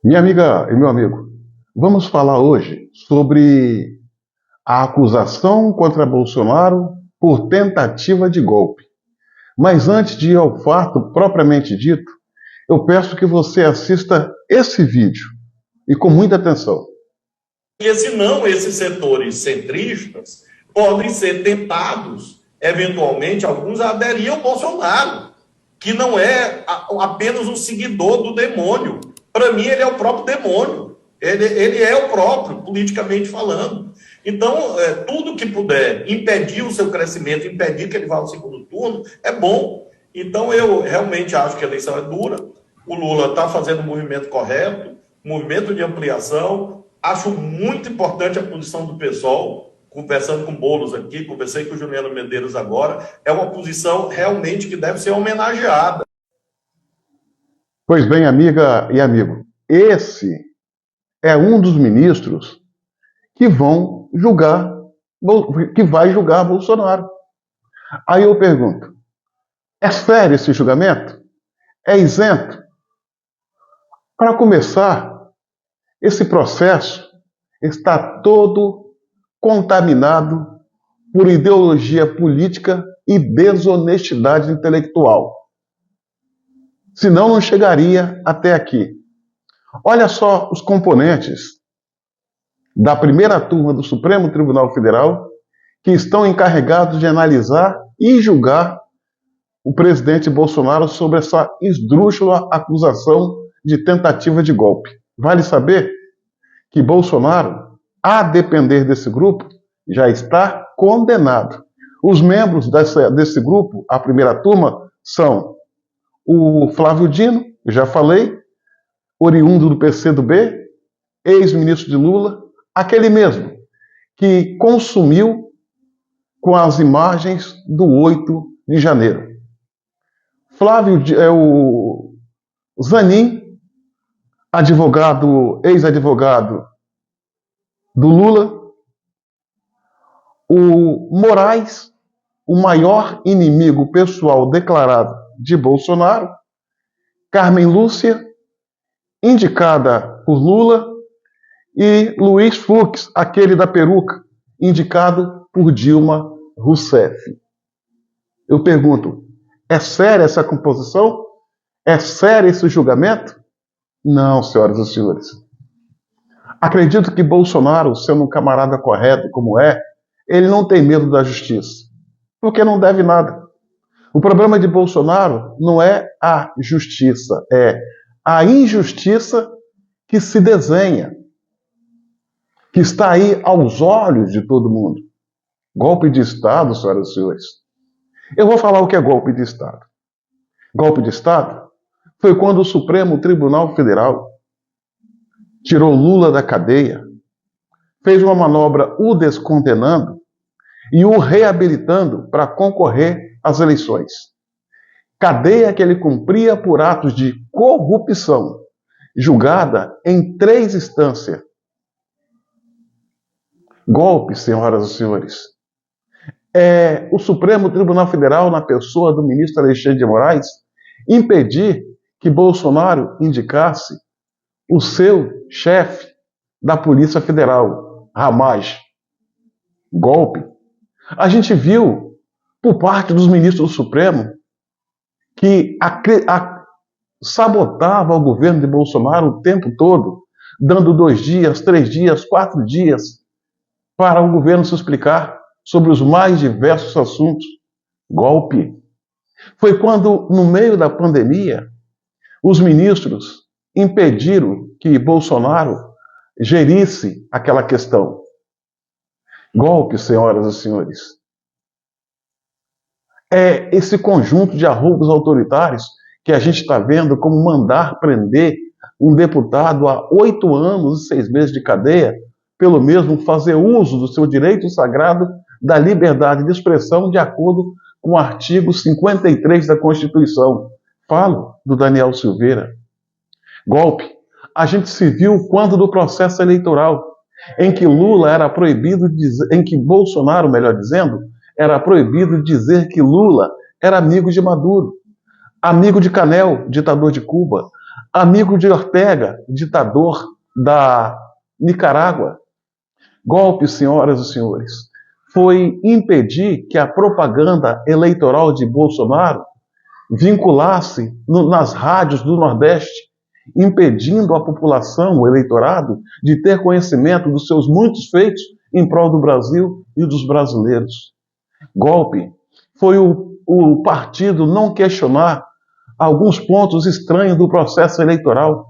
Minha amiga e meu amigo, vamos falar hoje sobre a acusação contra Bolsonaro por tentativa de golpe. Mas antes de ir ao fato propriamente dito, eu peço que você assista esse vídeo e com muita atenção. Porque senão esses setores centristas podem ser tentados, eventualmente, alguns a aderir ao Bolsonaro, que não é apenas um seguidor do demônio. Para mim, ele é o próprio demônio. Ele é o próprio, politicamente falando. Então, tudo que puder impedir o seu crescimento, impedir que ele vá ao segundo turno, é bom. Então, eu realmente acho que a eleição é dura. O Lula está fazendo o movimento correto, movimento de ampliação. Acho muito importante a posição do PSOL, conversando com Boulos aqui, conversei com o Juliano Medeiros agora, é uma posição realmente que deve ser homenageada. Pois bem, amiga e amigo, esse é um dos ministros que vão julgar, que vai julgar Bolsonaro. Aí eu pergunto, é sério esse julgamento? É isento? Para começar, esse processo está todo contaminado por ideologia política e desonestidade intelectual. Senão não chegaria até aqui. Olha só os componentes da primeira turma do Supremo Tribunal Federal que estão encarregados de analisar e julgar o presidente Bolsonaro sobre essa esdrúxula acusação de tentativa de golpe. Vale saber que Bolsonaro, a depender desse grupo, já está condenado. Os membros desse grupo, a primeira turma, são o Flávio Dino, já falei, oriundo do PCdoB, ex-ministro de Lula, aquele mesmo que consumiu com as imagens do 8 de janeiro. Flávio é o Zanin, advogado, ex-advogado do Lula, o Moraes, o maior inimigo pessoal declarado de Bolsonaro, Carmen Lúcia, indicada por Lula, e Luiz Fux, aquele da peruca, indicado por Dilma Rousseff. Eu pergunto, é séria essa composição? É sério esse julgamento? Não, senhoras e senhores. Acredito que Bolsonaro, sendo um camarada correto como é, ele não tem medo da justiça, porque não deve nada. O problema de Bolsonaro não é a justiça, é a injustiça que se desenha, que está aí aos olhos de todo mundo. Golpe de Estado, senhoras e senhores. Eu vou falar o que é golpe de Estado. Golpe de Estado foi quando o Supremo Tribunal Federal tirou Lula da cadeia, fez uma manobra o descondenando e o reabilitando para concorrer às eleições. Cadeia que ele cumpria por atos de corrupção, julgada em 3 instâncias. Golpe, senhoras e senhores. É o Supremo Tribunal Federal, na pessoa do ministro Alexandre de Moraes, impedir que Bolsonaro indicasse o seu chefe da Polícia Federal, Ramagem. Golpe. A gente viu, por parte dos ministros do Supremo, que sabotava o governo de Bolsonaro o tempo todo, dando 2 dias, 3 dias, 4 dias para o governo se explicar sobre os mais diversos assuntos. Golpe. Foi quando, no meio da pandemia, os ministros impediram que Bolsonaro gerisse aquela questão. Golpe, senhoras e senhores. É esse conjunto de arroubos autoritários que a gente está vendo como mandar prender um deputado a 8 anos e 6 meses de cadeia, pelo mesmo fazer uso do seu direito sagrado da liberdade de expressão de acordo com o artigo 53 da Constituição. Falo do Daniel Silveira. Golpe. A gente se viu quando do processo eleitoral, em que Lula era proibido de dizer, em que Bolsonaro, melhor dizendo, era proibido de dizer que Lula era amigo de Maduro, amigo de Canel, ditador de Cuba, amigo de Ortega, ditador da Nicarágua. Golpe, senhoras e senhores, foi impedir que a propaganda eleitoral de Bolsonaro vinculasse nas rádios do Nordeste, impedindo a população, o eleitorado, de ter conhecimento dos seus muitos feitos em prol do Brasil e dos brasileiros. Golpe foi o partido não questionar alguns pontos estranhos do processo eleitoral,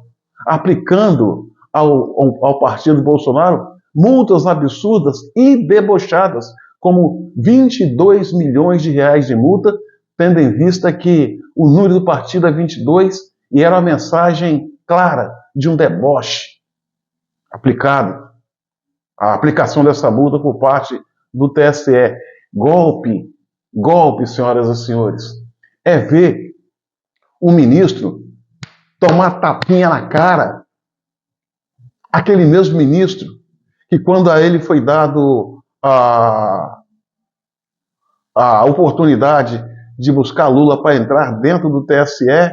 aplicando ao partido Bolsonaro multas absurdas e debochadas, como 22 milhões de reais de multa, tendo em vista que o número do partido é 22 e era uma mensagem clara de um deboche aplicado. A aplicação dessa multa por parte do TSE. Golpe, golpe, senhoras e senhores, é ver um ministro tomar tapinha na cara. Aquele mesmo ministro que, quando a ele foi dado a oportunidade de buscar Lula para entrar dentro do TSE,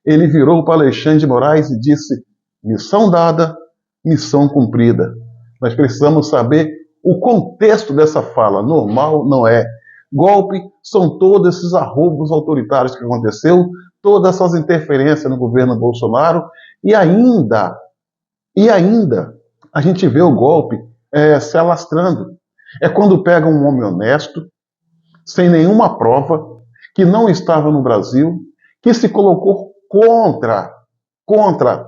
ele virou para Alexandre de Moraes e disse: missão dada, missão cumprida. Nós precisamos saber o contexto dessa fala. Normal não é. Golpe são todos esses arroubos autoritários que aconteceu, todas essas interferências no governo Bolsonaro, e ainda a gente vê o golpe se alastrando. É quando pega um homem honesto, sem nenhuma prova, que não estava no Brasil, que se colocou contra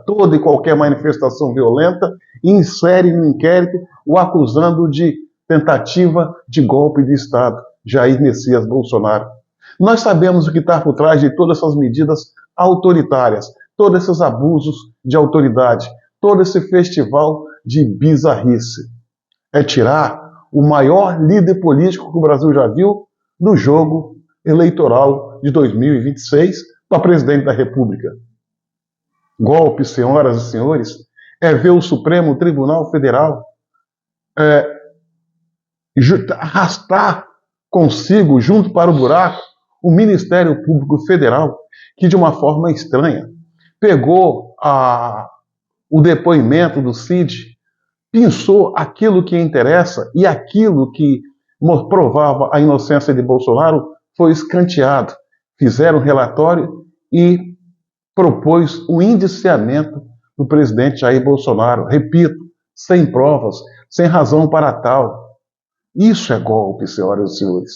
toda e qualquer manifestação violenta, e insere no inquérito o acusando de tentativa de golpe de Estado, Jair Messias Bolsonaro. Nós sabemos o que está por trás de todas essas medidas autoritárias, todos esses abusos de autoridade, todo esse festival de bizarrice. É tirar o maior líder político que o Brasil já viu no jogo eleitoral de 2026 para presidente da República. Golpe, senhoras e senhores, é ver o Supremo Tribunal Federal arrastar consigo, junto para o buraco, o Ministério Público Federal, que de uma forma estranha pegou o depoimento do Cid, pensou aquilo que interessa e aquilo que provava a inocência de Bolsonaro foi escanteado. Fizeram um relatório e propôs o indiciamento do presidente Jair Bolsonaro. Repito, sem provas, sem razão para tal. Isso é golpe, senhoras e senhores.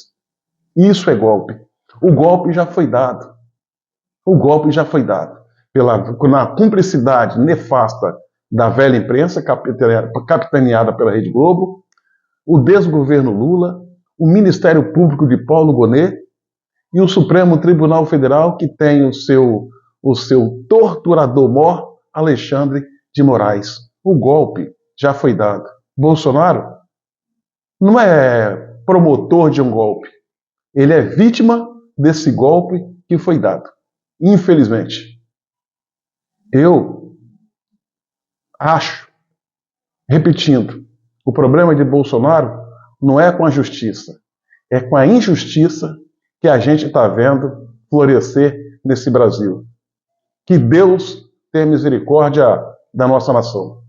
Isso é golpe. O golpe já foi dado. O golpe já foi dado na cumplicidade nefasta da velha imprensa, capitaneada pela Rede Globo, o desgoverno Lula, o Ministério Público de Paulo Gonet e o Supremo Tribunal Federal, que tem o seu torturador-mor, Alexandre de Moraes. O golpe já foi dado. Bolsonaro não é promotor de um golpe. Ele é vítima desse golpe que foi dado. Infelizmente. Eu acho, repetindo, o problema de Bolsonaro não é com a justiça, é com a injustiça que a gente está vendo florescer nesse Brasil. Que Deus tenha misericórdia da nossa nação.